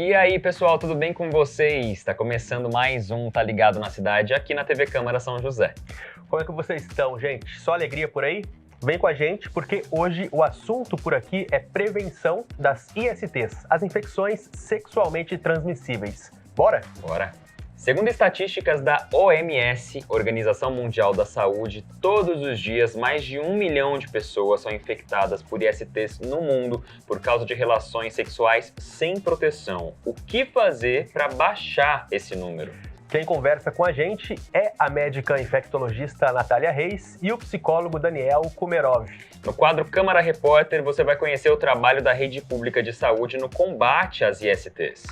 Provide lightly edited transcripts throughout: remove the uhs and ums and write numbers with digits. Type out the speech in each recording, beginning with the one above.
E aí, pessoal, tudo bem com vocês? Está começando mais um Tá Ligado na Cidade aqui na TV Câmara São José. Como é que vocês estão, gente? Só alegria por aí? Vem com a gente porque hoje o assunto por aqui é prevenção das ISTs, as infecções sexualmente transmissíveis. Bora? Bora! Segundo estatísticas da OMS, Organização Mundial da Saúde, todos os dias mais de 1 milhão de pessoas são infectadas por ISTs no mundo por causa de relações sexuais sem proteção. O que fazer para baixar esse número? Quem conversa com a gente é a médica infectologista Natália Reis e o psicólogo Daniel Kumerov. No quadro Câmara Repórter, você vai conhecer o trabalho da Rede Pública de Saúde no combate às ISTs.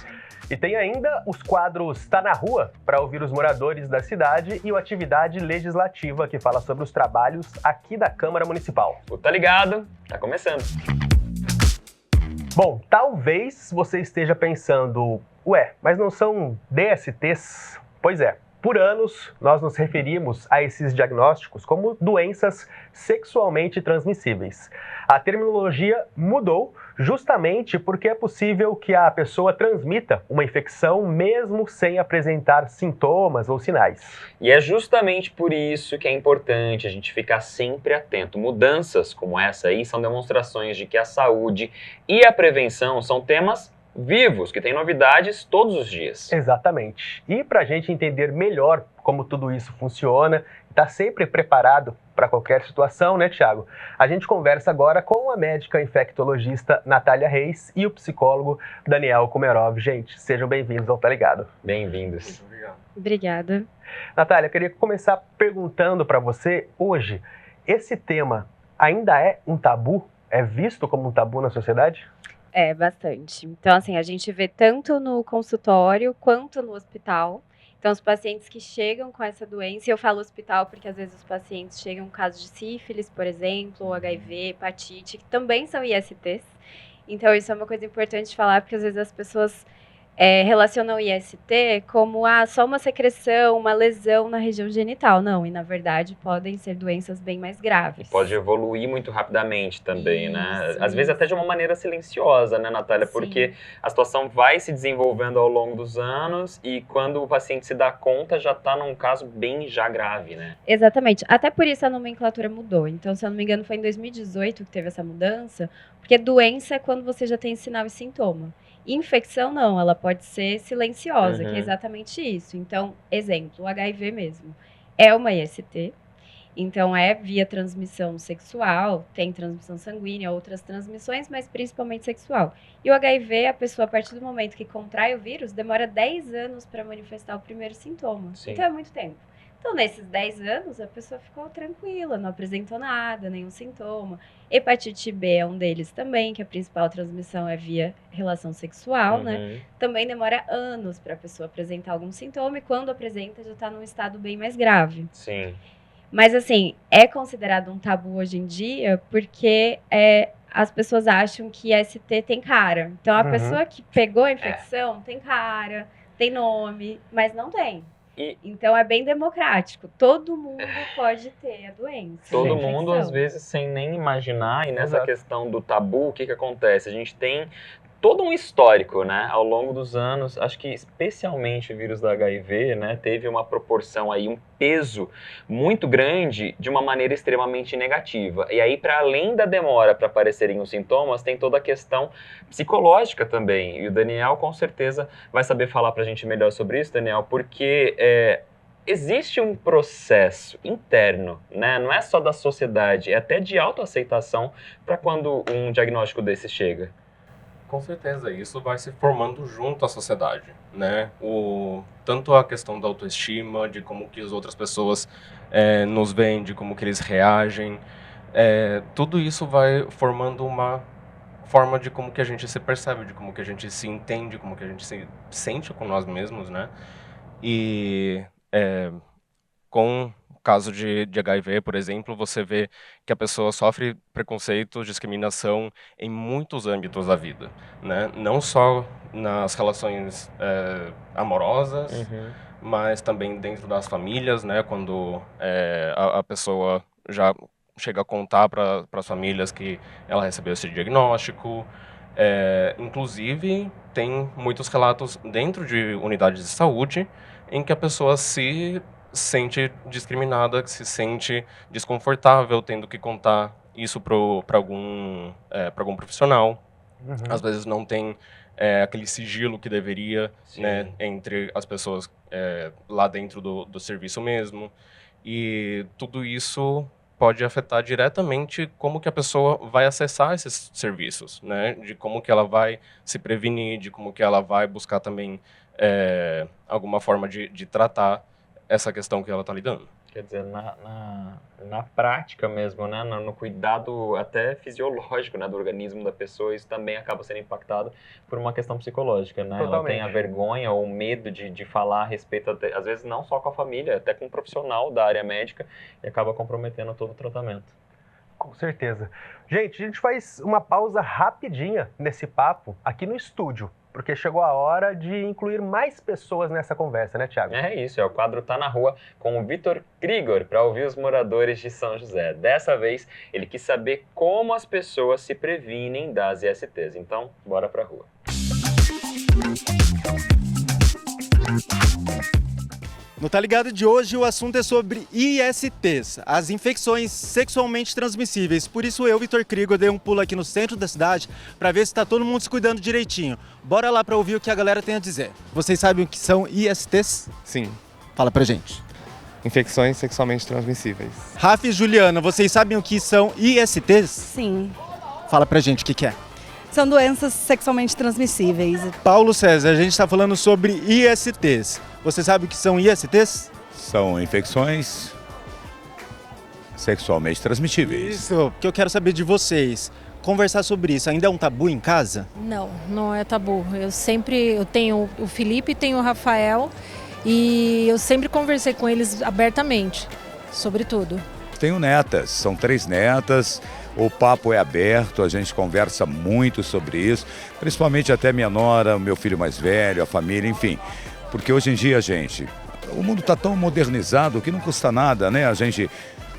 E tem ainda os quadros Tá na Rua, para ouvir os moradores da cidade, e o Atividade Legislativa, que fala sobre os trabalhos aqui da Câmara Municipal. O Tá Ligado tá começando. Bom, talvez você esteja pensando, mas não são DSTs? Pois é. Por anos, nós nos referimos a esses diagnósticos como doenças sexualmente transmissíveis. A terminologia mudou justamente porque é possível que a pessoa transmita uma infecção mesmo sem apresentar sintomas ou sinais. E é justamente por isso que é importante a gente ficar sempre atento. Mudanças como essa aí são demonstrações de que a saúde e a prevenção são temas vivos, que têm novidades todos os dias. Exatamente. E para a gente entender melhor como tudo isso funciona, estar sempre preparado para qualquer situação, né, Thiago? A gente conversa agora com a médica infectologista Natália Reis e o psicólogo Daniel Kumerov. Gente, sejam bem-vindos ao Tá Ligado. Bem-vindos. Muito obrigado. Obrigada. Natália, eu queria começar perguntando para você, hoje, esse tema ainda é um tabu? É visto como um tabu na sociedade? É, bastante. Então, assim, a gente vê tanto no consultório quanto no hospital. Então, os pacientes que chegam com essa doença, e eu falo hospital porque às vezes os pacientes chegam com casos de sífilis, por exemplo, ou HIV, hepatite, que também são ISTs. Então, isso é uma coisa importante de falar, porque às vezes as pessoas relacionam o IST como só uma secreção, uma lesão na região genital. Não, e na verdade podem ser doenças bem mais graves. E pode evoluir muito rapidamente também, né? Isso, Às vezes até de uma maneira silenciosa, né, Natália? Sim. Porque a situação vai se desenvolvendo ao longo dos anos e quando o paciente se dá conta já está num caso bem já grave, né? Exatamente. Até por isso a nomenclatura mudou. Então, se eu não me engano, foi em 2018 que teve essa mudança, porque doença é quando você já tem sinal e sintoma. Infecção não, ela pode ser silenciosa, que é exatamente isso. Então, exemplo, o HIV mesmo. É uma IST, então é via transmissão sexual, tem transmissão sanguínea, outras transmissões, mas principalmente sexual. E o HIV, a pessoa, a partir do momento que contrai o vírus, demora 10 anos para manifestar o primeiro sintoma. Sim. Então é muito tempo. Então, nesses 10 anos, a pessoa ficou tranquila, não apresentou nada, nenhum sintoma. Hepatite B é um deles também, que a principal transmissão é via relação sexual, né? Também demora anos para a pessoa apresentar algum sintoma e quando apresenta já está num estado bem mais grave. Sim. Mas, assim, é considerado um tabu hoje em dia porque as pessoas acham que ST tem cara. Então, a pessoa que pegou a infecção tem cara, tem nome, mas não tem. Então é bem democrático. Todo mundo pode ter a doença. Todo mundo, às vezes, sem nem imaginar. E nessa questão do tabu, o que acontece? A gente tem todo um histórico, né? Ao longo dos anos, acho que especialmente o vírus da HIV, né? Teve uma proporção aí, um peso muito grande de uma maneira extremamente negativa. E aí, para além da demora para aparecerem os sintomas, tem toda a questão psicológica também. E o Daniel, com certeza, vai saber falar para a gente melhor sobre isso, Daniel, porque existe um processo interno, né? Não é só da sociedade, é até de autoaceitação para quando um diagnóstico desse chega. Com certeza, isso vai se formando junto à sociedade, né? Tanto a questão da autoestima, de como que as outras pessoas nos veem, de como que eles reagem, tudo isso vai formando uma forma de como que a gente se percebe, de como que a gente se entende, como que a gente se sente com nós mesmos, né? E com o caso de HIV, por exemplo, você vê que a pessoa sofre preconceito, discriminação em muitos âmbitos da vida, né? Não só nas relações amorosas, mas também dentro das famílias, né? Quando a pessoa já chega a contar para as famílias que ela recebeu esse diagnóstico, Inclusive, tem muitos relatos dentro de unidades de saúde em que a pessoa se sente discriminada, que se sente desconfortável tendo que contar isso para algum profissional. Às vezes não tem aquele sigilo que deveria, né, entre as pessoas lá dentro do serviço mesmo. E tudo isso pode afetar diretamente como que a pessoa vai acessar esses serviços, né? De como que ela vai se prevenir, de como que ela vai buscar também alguma forma de tratar essa questão que ela está lidando. Quer dizer, na prática mesmo, né, no cuidado até fisiológico, né, do organismo da pessoa, isso também acaba sendo impactado por uma questão psicológica, né? Ela tem a vergonha ou o medo de falar a respeito, às vezes não só com a família, até com um profissional da área médica, e acaba comprometendo todo o tratamento. Com certeza. Gente, a gente faz uma pausa rapidinha nesse papo aqui no estúdio, porque chegou a hora de incluir mais pessoas nessa conversa, né, Thiago? É isso, o quadro Tá na Rua com o Vitor Krigor, para ouvir os moradores de São José. Dessa vez, ele quis saber como as pessoas se previnem das ISTs. Então, bora pra rua. No Tá Ligado de hoje, o assunto é sobre ISTs, as infecções sexualmente transmissíveis. Por isso eu, Vitor Krigor, dei um pulo aqui no centro da cidade para ver se está todo mundo se cuidando direitinho. Bora lá para ouvir o que a galera tem a dizer. Vocês sabem o que são ISTs? Sim. Fala pra gente. Infecções sexualmente transmissíveis. Rafa e Juliana, vocês sabem o que são ISTs? Sim. Fala pra gente o que é. São doenças sexualmente transmissíveis. Paulo César, a gente está falando sobre ISTs. Você sabe o que são ISTs? São infecções sexualmente transmitíveis. Isso, que eu quero saber de vocês. Conversar sobre isso ainda é um tabu em casa? Não, não é tabu. Eu tenho o Felipe e tenho o Rafael e eu sempre conversei com eles abertamente sobre tudo. Tenho netas, são 3 netas. O papo é aberto, a gente conversa muito sobre isso, principalmente até minha nora, meu filho mais velho, a família, enfim. Porque hoje em dia, gente, o mundo está tão modernizado que não custa nada, né? A gente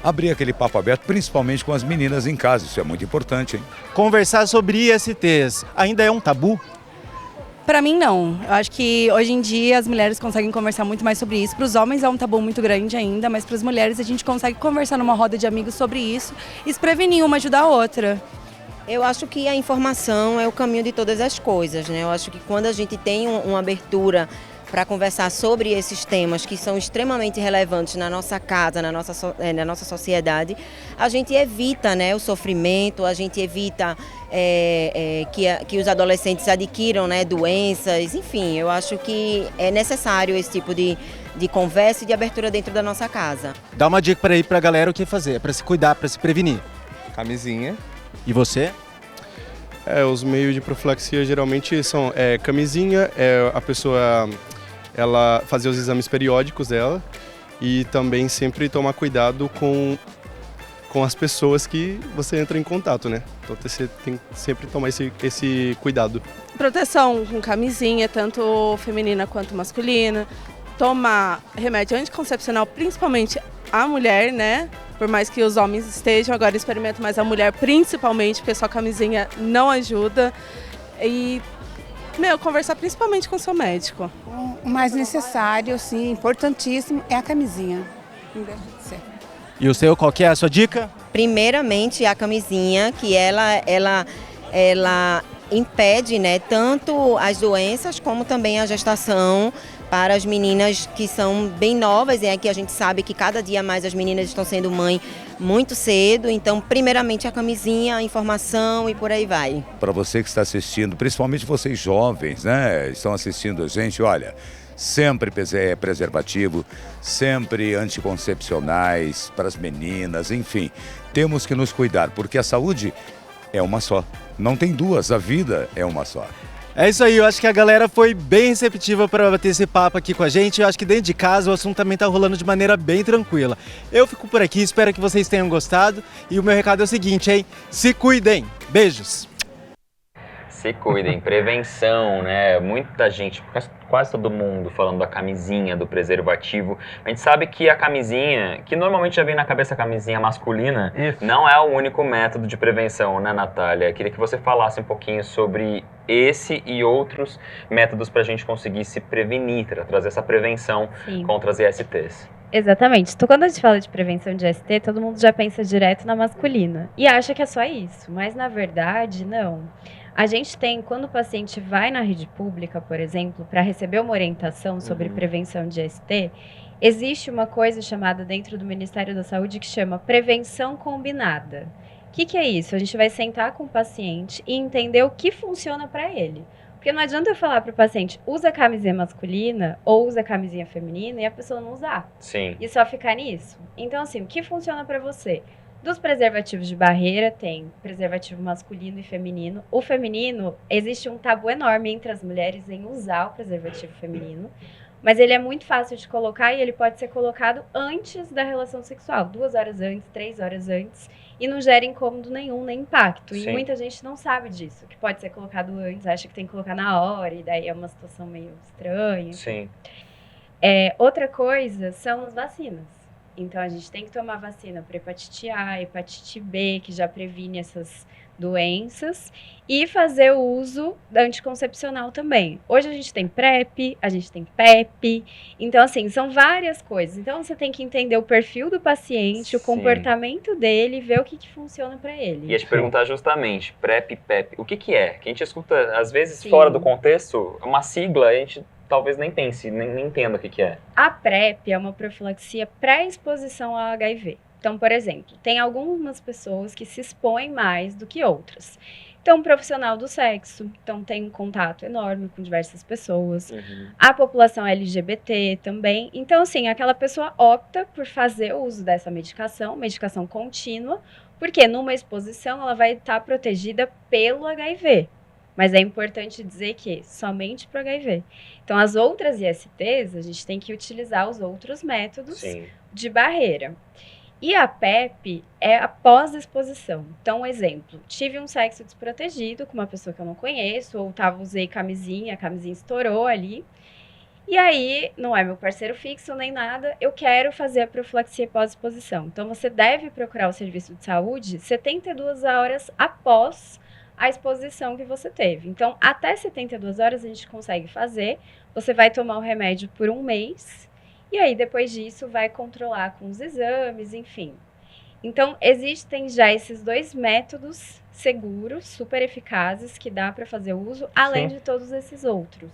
abrir aquele papo aberto, principalmente com as meninas em casa, isso é muito importante, hein? Conversar sobre ISTs ainda é um tabu? Para mim, não. Eu acho que hoje em dia as mulheres conseguem conversar muito mais sobre isso. Para os homens é um tabu muito grande ainda, mas para as mulheres a gente consegue conversar numa roda de amigos sobre isso e se prevenir uma ajudar a outra. Eu acho que a informação é o caminho de todas as coisas, né? Eu acho que quando a gente tem uma abertura para conversar sobre esses temas que são extremamente relevantes na nossa casa, na nossa sociedade, a gente evita, né, o sofrimento, a gente evita que os adolescentes adquiram, né, doenças, enfim, eu acho que é necessário esse tipo de conversa e de abertura dentro da nossa casa. Dá uma dica para ir para a galera o que fazer, para se cuidar, para se prevenir. Camisinha. E você? Os meios de profilaxia geralmente são camisinha, a pessoa ela fazer os exames periódicos dela e também sempre tomar cuidado com as pessoas que você entra em contato, né? Então você tem que sempre tomar esse cuidado. Proteção com camisinha, tanto feminina quanto masculina. Tomar remédio anticoncepcional, principalmente a mulher, né? Por mais que os homens estejam, agora experimento mais a mulher, principalmente, porque só camisinha não ajuda. E, conversar principalmente com o seu médico. O mais necessário, sim, importantíssimo, é a camisinha. Não deixa de ser. E o seu, qual que é a sua dica? Primeiramente, a camisinha, que ela impede, né, tanto as doenças como também a gestação para as meninas que são bem novas, e aqui a gente sabe que cada dia mais as meninas estão sendo mãe muito cedo, então primeiramente a camisinha, a informação e por aí vai. Para você que está assistindo, principalmente vocês jovens, né, estão assistindo a gente, olha, sempre preservativo, sempre anticoncepcionais para as meninas, enfim, temos que nos cuidar, porque a saúde é uma só, não tem duas, a vida é uma só. É isso aí, eu acho que a galera foi bem receptiva para bater esse papo aqui com a gente. Eu acho que dentro de casa o assunto também tá rolando de maneira bem tranquila. Eu fico por aqui, espero que vocês tenham gostado. E o meu recado é o seguinte, hein? Se cuidem! Beijos! Se cuidem, prevenção, né? Muita gente, quase todo mundo falando da camisinha, do preservativo. A gente sabe que a camisinha, que normalmente já vem na cabeça a camisinha masculina, não é o único método de prevenção, né, Natália? Queria que você falasse um pouquinho sobre esse e outros métodos para a gente conseguir se prevenir, trazer essa prevenção contra as ISTs. Exatamente. Então, quando a gente fala de prevenção de IST, todo mundo já pensa direto na masculina e acha que é só isso, mas na verdade, não. A gente tem, quando o paciente vai na rede pública, por exemplo, para receber uma orientação sobre prevenção de IST, existe uma coisa chamada dentro do Ministério da Saúde que chama prevenção combinada. O que é isso? A gente vai sentar com o paciente e entender o que funciona para ele. Porque não adianta eu falar para o paciente, usa camisinha masculina ou usa camisinha feminina e a pessoa não usar. Sim. E só ficar nisso. Então, assim, o que funciona para você? Dos preservativos de barreira, tem preservativo masculino e feminino. O feminino, existe um tabu enorme entre as mulheres em usar o preservativo feminino. Mas ele é muito fácil de colocar e ele pode ser colocado antes da relação sexual. 2 horas antes, 3 horas antes. E não gera incômodo nenhum, nem impacto. E muita gente não sabe disso, que pode ser colocado antes, acha que tem que colocar na hora, e daí é uma situação meio estranha. Sim. Outra coisa são as vacinas. Então, a gente tem que tomar vacina para hepatite A, hepatite B, que já previne essas doenças, e fazer o uso da anticoncepcional também. Hoje a gente tem PrEP, a gente tem PEP, então assim, são várias coisas. Então você tem que entender o perfil do paciente, o comportamento dele, ver o que funciona para ele. Ia te perguntar justamente, PrEP, PEP, o que é? Que a gente escuta, às vezes, fora do contexto, uma sigla, a gente talvez nem pense, nem entenda o que é. A PrEP é uma profilaxia pré-exposição ao HIV. Então, por exemplo, tem algumas pessoas que se expõem mais do que outras. Então, um profissional do sexo, então tem um contato enorme com diversas pessoas. A população LGBT também. Então, assim, aquela pessoa opta por fazer o uso dessa medicação contínua, porque numa exposição ela vai estar protegida pelo HIV. Mas é importante dizer que somente para o HIV. Então, as outras ISTs, a gente tem que utilizar os outros métodos de barreira. E a PEP é após a exposição. Então, um exemplo, tive um sexo desprotegido com uma pessoa que eu não conheço, ou usei camisinha, a camisinha estourou ali. E aí, não é meu parceiro fixo nem nada, eu quero fazer a profilaxia pós-exposição. Então, você deve procurar o serviço de saúde 72 horas após a exposição que você teve. Então, até 72 horas a gente consegue fazer. Você vai tomar o remédio por 1 mês. E aí, depois disso, vai controlar com os exames, enfim. Então, existem já esses 2 métodos seguros, super eficazes, que dá para fazer uso, além de todos esses outros.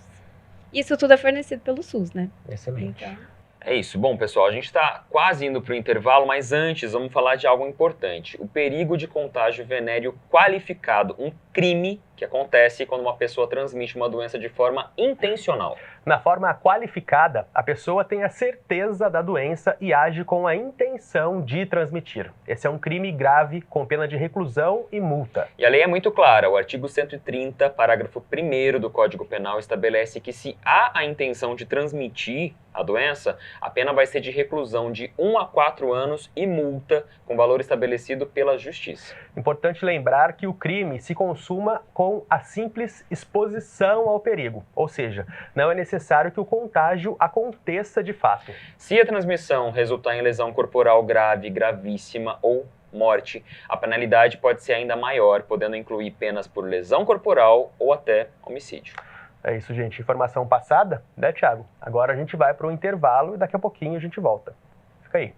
Isso tudo é fornecido pelo SUS, né? Excelente. Então... É isso. Bom, pessoal, a gente está quase indo para o intervalo, mas antes vamos falar de algo importante. O perigo de contágio venéreo qualificado, um crime que acontece quando uma pessoa transmite uma doença de forma intencional. Na forma qualificada, a pessoa tem a certeza da doença e age com a intenção de transmitir. Esse é um crime grave com pena de reclusão e multa. E a lei é muito clara. O artigo 130, parágrafo 1º do Código Penal estabelece que se há a intenção de transmitir a doença, a pena vai ser de reclusão de 1 a 4 anos e multa com valor estabelecido pela Justiça. Importante lembrar que o crime se consuma com a simples exposição ao perigo, ou seja, não é necessário que o contágio aconteça de fato. Se a transmissão resultar em lesão corporal grave, gravíssima ou morte, a penalidade pode ser ainda maior, podendo incluir penas por lesão corporal ou até homicídio. É isso, gente. Informação passada, né, Thiago? Agora a gente vai para o intervalo e daqui a pouquinho a gente volta. Fica aí.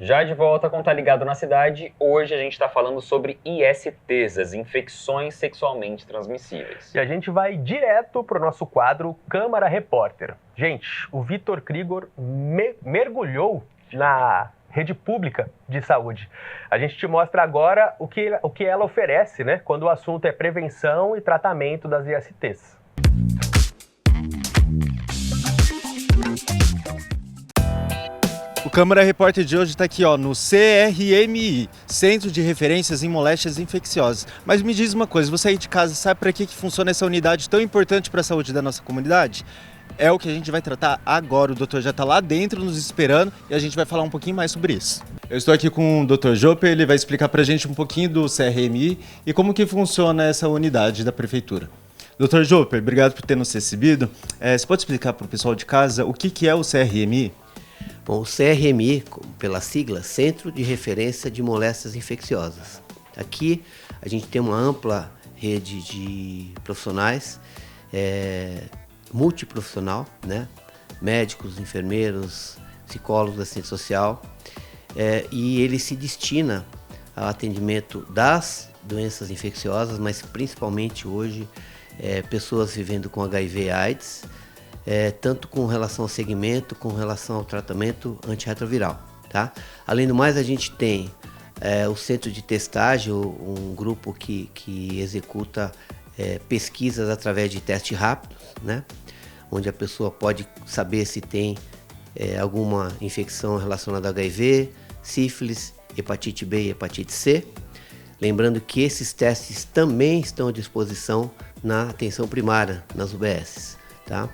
Já de volta com Tá Ligado na Cidade, hoje a gente está falando sobre ISTs, as infecções sexualmente transmissíveis. E a gente vai direto para o nosso quadro Câmara Repórter. Gente, o Vitor Krigor mergulhou na rede pública de saúde. A gente te mostra agora o que ela oferece, né, quando o assunto é prevenção e tratamento das ISTs. O O Câmara Repórter de hoje está aqui, ó, no CRMI, Centro de Referências em Moléstias Infecciosas. Mas me diz uma coisa, você aí de casa sabe para que funciona essa unidade tão importante para a saúde da nossa comunidade? É o que a gente vai tratar agora. O doutor já está lá dentro nos esperando e a gente vai falar um pouquinho mais sobre isso. Eu estou aqui com o Dr. Joper, ele vai explicar para a gente um pouquinho do CRMI e como que funciona essa unidade da Prefeitura. Dr. Joper, obrigado por ter nos recebido. Você pode explicar para o pessoal de casa o que é o CRMI? Bom, o CRMI, pela sigla, Centro de Referência de Moléstias Infecciosas. Aqui a gente tem uma ampla rede de profissionais, multiprofissional, né? Médicos, enfermeiros, psicólogos, assistente social, e ele se destina ao atendimento das doenças infecciosas, mas principalmente hoje pessoas vivendo com HIV e AIDS, tanto com relação ao segmento, com relação ao tratamento antirretroviral, tá? Além do mais, a gente tem o centro de testagem, um grupo que executa pesquisas através de testes rápidos, né? Onde a pessoa pode saber se tem alguma infecção relacionada a HIV, sífilis, hepatite B e hepatite C. Lembrando que esses testes também estão à disposição na atenção primária, nas UBSs, tá?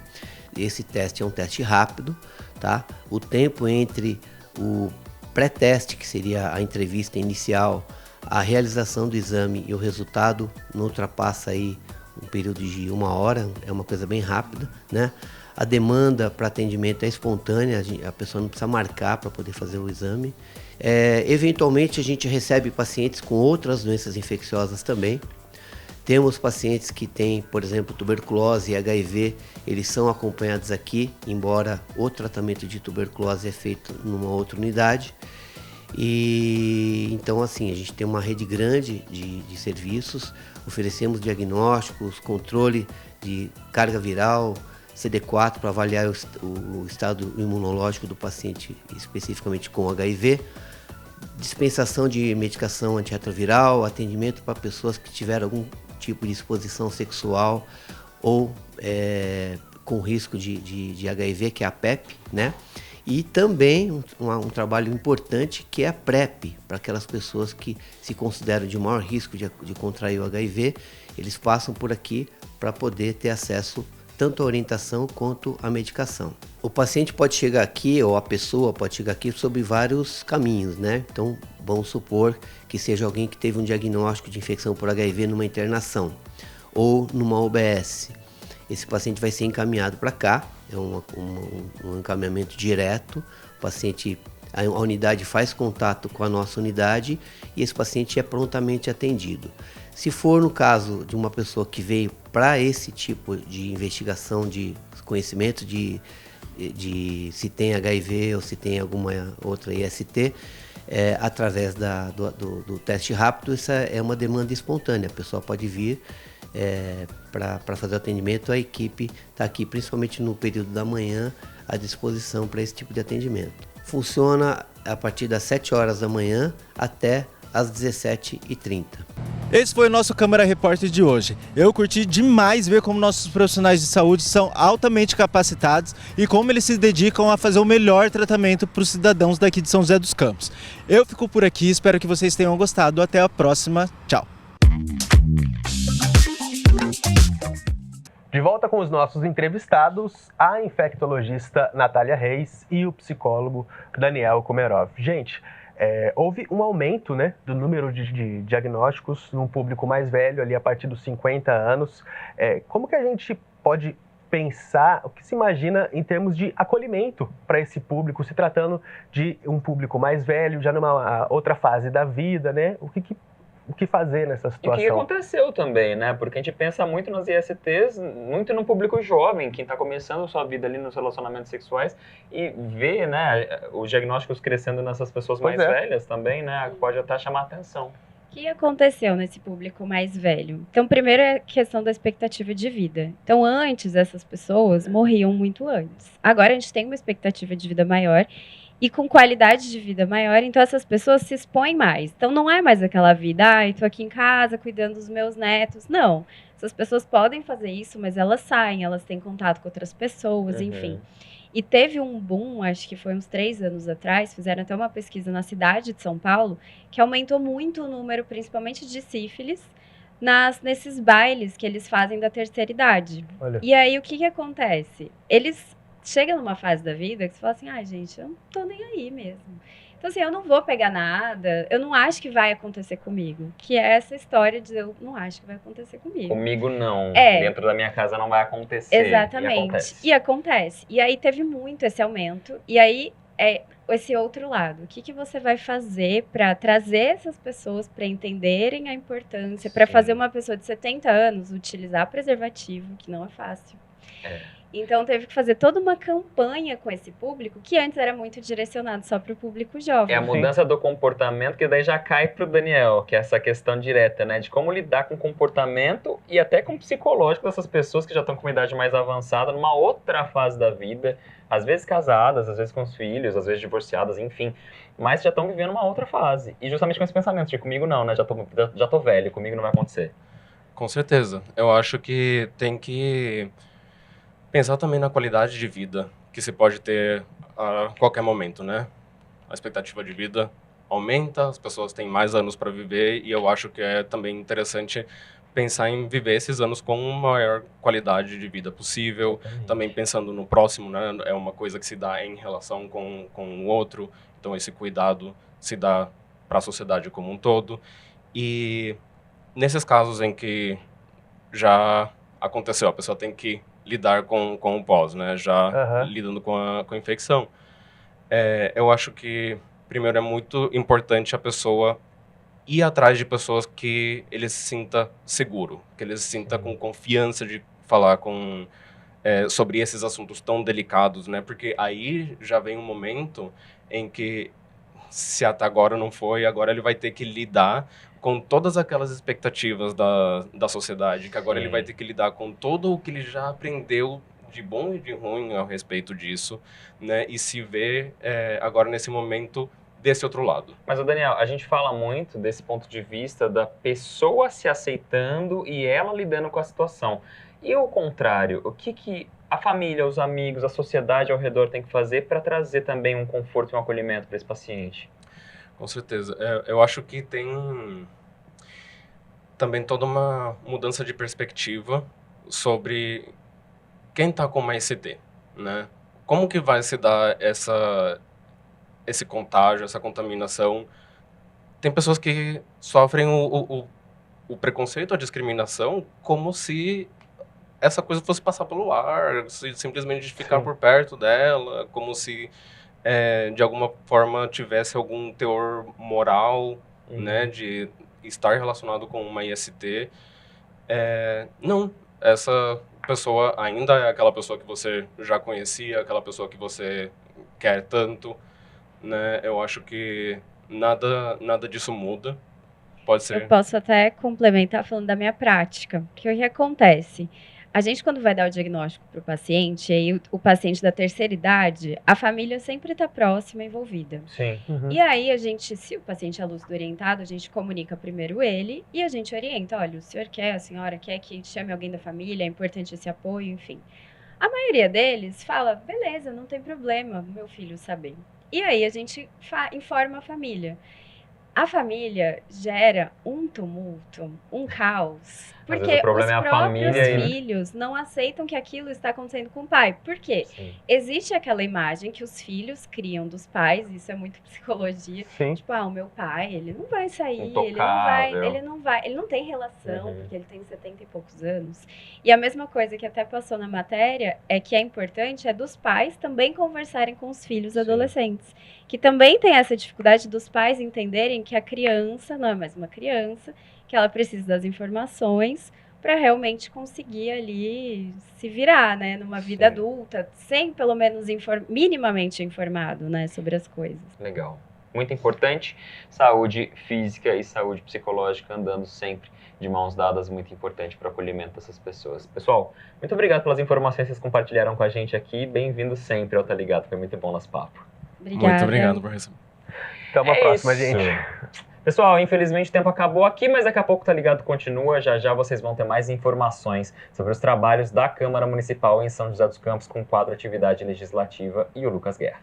Esse teste é um teste rápido, tá? O tempo entre o pré-teste, que seria a entrevista inicial, a realização do exame e o resultado não ultrapassa aí um período de 1 hora, é uma coisa bem rápida, né? A demanda para atendimento é espontânea, a pessoa não precisa marcar para poder fazer o exame. Eventualmente a gente recebe pacientes com outras doenças infecciosas também. Temos pacientes que têm, por exemplo, tuberculose e HIV, eles são acompanhados aqui, embora o tratamento de tuberculose é feito numa outra unidade. E então, assim, a gente tem uma rede grande de serviços, oferecemos diagnósticos, controle de carga viral, CD4 para avaliar o estado imunológico do paciente, especificamente com HIV, dispensação de medicação antirretroviral, atendimento para pessoas que tiveram algum tipo de exposição sexual ou com risco de HIV, que é a PEP, né? E também um trabalho importante que é a PrEP, para aquelas pessoas que se consideram de maior risco de contrair o HIV, eles passam por aqui para poder ter acesso tanto à orientação quanto à medicação. O paciente pode chegar aqui, ou a pessoa pode chegar aqui sobre vários caminhos, né? Então, vamos supor que seja alguém que teve um diagnóstico de infecção por HIV numa internação ou numa UBS. Esse paciente vai ser encaminhado para cá, é um encaminhamento direto. O paciente, a unidade faz contato com a nossa unidade e esse paciente é prontamente atendido. Se for no caso de uma pessoa que veio para esse tipo de investigação, de conhecimento de se tem HIV ou se tem alguma outra IST, através do teste rápido, isso é uma demanda espontânea. A pessoa pode vir para fazer o atendimento, a equipe está aqui, principalmente no período da manhã, à disposição para esse tipo de atendimento. Funciona a partir das 7 horas da manhã até às 17h30. Esse foi o nosso Câmara Repórter de hoje. Eu curti demais ver como nossos profissionais de saúde são altamente capacitados e como eles se dedicam a fazer o melhor tratamento para os cidadãos daqui de São José dos Campos. Eu fico por aqui, espero que vocês tenham gostado. Até a próxima. Tchau. De volta com os nossos entrevistados, a infectologista Natália Reis e o psicólogo Daniel Komerov. Gente, houve um aumento, né, do número de diagnósticos num público mais velho, ali a partir dos 50 anos. Como que a gente pode pensar, o que se imagina em termos de acolhimento para esse público, se tratando de um público mais velho, já numa outra fase da vida, né? O que fazer nessa situação? E o que aconteceu também, né? Porque a gente pensa muito nas ISTs, muito no público jovem, quem está começando a sua vida ali nos relacionamentos sexuais e vê, né, os diagnósticos crescendo nessas pessoas mais velhas também, né? Pode até chamar a atenção. O que aconteceu nesse público mais velho? Então, primeiro é a questão da expectativa de vida. Então, antes, essas pessoas morriam muito antes. Agora, a gente tem uma expectativa de vida maior e com qualidade de vida maior, então essas pessoas se expõem mais. Então não é mais aquela vida, tô aqui em casa cuidando dos meus netos. Não, essas pessoas podem fazer isso, mas elas saem, elas têm contato com outras pessoas, enfim. E teve um boom, acho que foi uns 3 anos atrás, fizeram até uma pesquisa na cidade de São Paulo, que aumentou muito o número, principalmente de sífilis, nesses bailes que eles fazem da terceira idade. Olha. E aí, o que acontece? Eles chegam numa fase da vida que você fala assim, gente, eu não tô nem aí mesmo. Então, assim, eu não vou pegar nada, eu não acho que vai acontecer comigo. Que é essa história de eu não acho que vai acontecer comigo. Comigo não. Dentro da minha casa não vai acontecer. Exatamente. E acontece. E aí teve muito esse aumento. E aí esse outro lado. O que você vai fazer para trazer essas pessoas para entenderem a importância, para fazer uma pessoa de 70 anos utilizar preservativo, que não é fácil. Então, teve que fazer toda uma campanha com esse público, que antes era muito direcionado só para o público jovem. É a mudança do comportamento, que daí já cai para o Daniel, que é essa questão direta, né? De como lidar com o comportamento e até com o psicológico dessas pessoas que já estão com uma idade mais avançada, numa outra fase da vida, às vezes casadas, às vezes com os filhos, às vezes divorciadas, enfim. Mas já estão vivendo uma outra fase. E justamente com esse pensamento de comigo não, né? Já tô velho, comigo não vai acontecer. Com certeza. Eu acho que tem que pensar também na qualidade de vida que se pode ter a qualquer momento, né? A expectativa de vida aumenta, as pessoas têm mais anos para viver e eu acho que é também interessante pensar em viver esses anos com uma maior qualidade de vida possível, também pensando no próximo, né? É uma coisa que se dá em relação com o outro, então esse cuidado se dá para a sociedade como um todo. E nesses casos em que já aconteceu, a pessoa tem que lidar com o pós, né? Já lidando com a infecção. Eu acho que, primeiro, é muito importante a pessoa ir atrás de pessoas que ele se sinta seguro, que ele se sinta com confiança de falar sobre esses assuntos tão delicados, né? Porque aí já vem um momento em que, se até agora não foi, agora ele vai ter que lidar com todas aquelas expectativas da sociedade, que agora ele vai ter que lidar com todo o que ele já aprendeu de bom e de ruim a respeito disso, né? E se ver agora nesse momento desse outro lado. Mas, Daniel, a gente fala muito desse ponto de vista da pessoa se aceitando e ela lidando com a situação. E o contrário, o que a família, os amigos, a sociedade ao redor tem que fazer para trazer também um conforto e um acolhimento para esse paciente? Com certeza. Eu acho que tem também toda uma mudança de perspectiva sobre quem está com uma ICT, né? Como que vai se dar esse contágio, essa contaminação? Tem pessoas que sofrem o preconceito, a discriminação, como se essa coisa fosse passar pelo ar, simplesmente ficar por perto dela, como se de alguma forma tivesse algum teor moral, né, de estar relacionado com uma IST. Não, essa pessoa ainda é aquela pessoa que você já conhecia, aquela pessoa que você quer tanto, né? Eu acho que nada disso muda. Pode ser. Eu posso até complementar falando da minha prática, porque o que acontece? A gente, quando vai dar o diagnóstico para o paciente, aí o paciente da terceira idade, a família sempre está próxima, envolvida. Sim. E aí, se o paciente é lúcido orientado, a gente comunica primeiro ele e a gente orienta. Olha, o senhor quer, a senhora quer que chame alguém da família, é importante esse apoio, enfim. A maioria deles fala, beleza, não tem problema, meu filho saber. E aí, a gente informa a família. A família gera um tumulto, um caos, porque os próprios filhos não aceitam que aquilo está acontecendo com o pai. Por quê? Sim. Existe aquela imagem que os filhos criam dos pais, isso é muito psicologia. Sim. Tipo, o meu pai, ele não vai sair, ele não tem relação, porque ele tem 70 e poucos anos. E a mesma coisa que até passou na matéria é que é importante dos pais também conversarem com os filhos adolescentes. Que também tem essa dificuldade dos pais entenderem que a criança não é mais uma criança, que ela precisa das informações para realmente conseguir ali se virar, né, numa vida adulta, sem pelo menos minimamente informado, né, sobre as coisas. Legal. Muito importante, saúde física e saúde psicológica andando sempre de mãos dadas, muito importante para o acolhimento dessas pessoas. Pessoal, muito obrigado pelas informações que vocês compartilharam com a gente aqui, bem-vindo sempre ao Tá Ligado, foi muito bom nosso papo. Obrigada. Muito obrigado por receber. Até uma próxima, gente. Pessoal, infelizmente o tempo acabou aqui, mas daqui a pouco Tá Ligado continua. Já já vocês vão ter mais informações sobre os trabalhos da Câmara Municipal em São José dos Campos com o quadro Atividade Legislativa e o Lucas Guerra.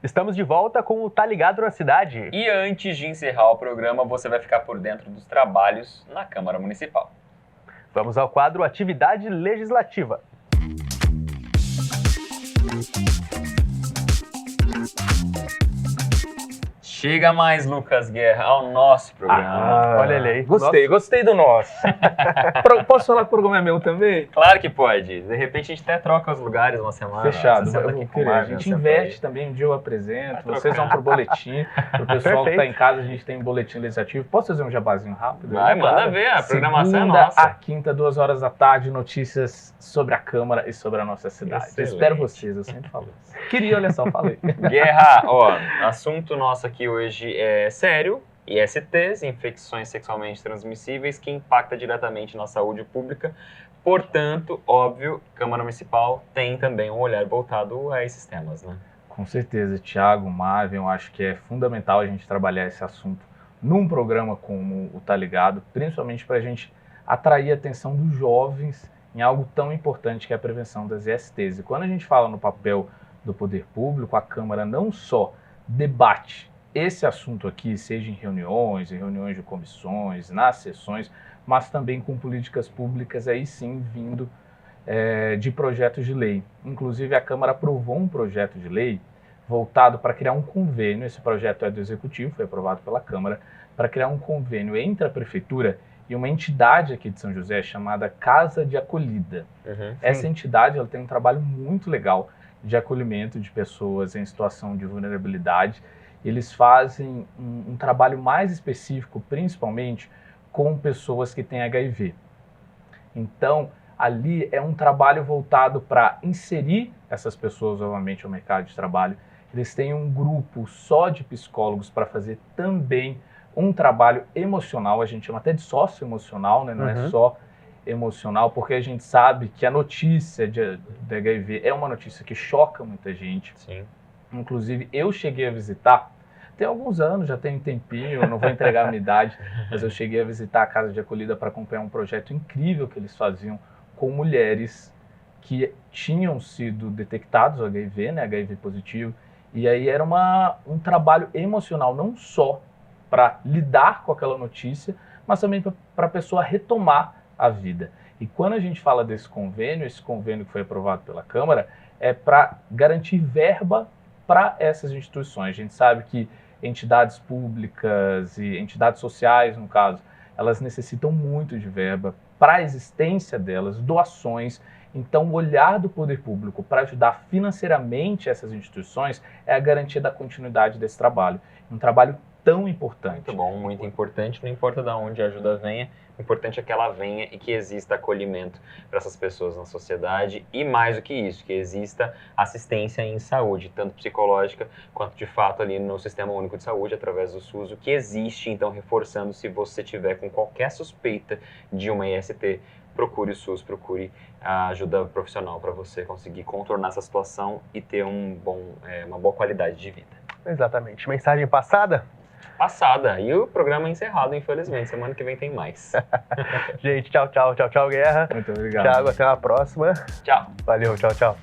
Estamos de volta com o Tá Ligado na Cidade. E antes de encerrar o programa, você vai ficar por dentro dos trabalhos na Câmara Municipal. Vamos ao quadro Atividade Legislativa. Chega mais, Lucas Guerra, ao nosso programa. Olha ele aí. Gostei do nosso. Posso falar que o programa é meu também? Claro que pode. De repente a gente até troca os lugares uma semana. Fechado. Eu vou querer. A gente investe também, um dia eu apresento, vocês vão pro boletim. Pro pessoal que tá em casa, a gente tem um boletim legislativo. Posso fazer um jabazinho rápido? Vai, manda ver, a programação é nossa. Segunda a quinta, 2 horas da tarde, notícias sobre a Câmara e sobre a nossa cidade. Excelente. Espero vocês, eu sempre falo isso. Queria, olha só, falei. Guerra, assunto nosso aqui hoje é sério, ISTs, infecções sexualmente transmissíveis, que impacta diretamente na saúde pública. Portanto, óbvio, Câmara Municipal tem também um olhar voltado a esses temas, né? Com certeza, Thiago, Marvin, eu acho que é fundamental a gente trabalhar esse assunto num programa como o Tá Ligado, principalmente para a gente atrair a atenção dos jovens em algo tão importante que é a prevenção das ISTs. E quando a gente fala no papel do poder público, a Câmara não só debate esse assunto aqui, seja em reuniões de comissões, nas sessões, mas também com políticas públicas aí sim vindo de projetos de lei. Inclusive a Câmara aprovou um projeto de lei voltado para criar um convênio, esse projeto é do Executivo, foi aprovado pela Câmara, para criar um convênio entre a Prefeitura e uma entidade aqui de São José chamada Casa de Acolhida. Essa entidade ela tem um trabalho muito legal de acolhimento de pessoas em situação de vulnerabilidade. Eles fazem um trabalho mais específico, principalmente com pessoas que têm HIV. Então, ali é um trabalho voltado para inserir essas pessoas novamente no mercado de trabalho. Eles têm um grupo só de psicólogos para fazer também um trabalho emocional, a gente chama até de socioemocional, né? Não é só emocional, porque a gente sabe que a notícia de HIV é uma notícia que choca muita gente. Sim. Inclusive, eu cheguei a visitar, tem alguns anos, já tem um tempinho, eu não vou entregar a minha idade, mas eu cheguei a visitar a Casa de Acolhida para acompanhar um projeto incrível que eles faziam com mulheres que tinham sido detectados HIV, né, HIV positivo, e aí era um trabalho emocional, não só para lidar com aquela notícia, mas também para a pessoa retomar a vida. E quando a gente fala desse convênio, esse convênio que foi aprovado pela Câmara, é para garantir verba para essas instituições. A gente sabe que entidades públicas e entidades sociais, no caso, elas necessitam muito de verba para a existência delas, doações. Então, o olhar do poder público para ajudar financeiramente essas instituições é a garantia da continuidade desse trabalho. Um trabalho tão importante. Muito bom, muito importante. Não importa de onde a ajuda venha, o importante é que ela venha e que exista acolhimento para essas pessoas na sociedade e, mais do que isso, que exista assistência em saúde, tanto psicológica quanto, de fato, ali no Sistema Único de Saúde, através do SUS, o que existe. Então, reforçando, se você tiver com qualquer suspeita de uma IST, procure o SUS, procure a ajuda profissional para você conseguir contornar essa situação e ter uma boa qualidade de vida. Exatamente. Mensagem passada? Passada. E o programa é encerrado, infelizmente. Semana que vem tem mais. Gente, tchau, Guerra. Muito obrigado. Thiago, até a próxima. Tchau. Valeu, tchau.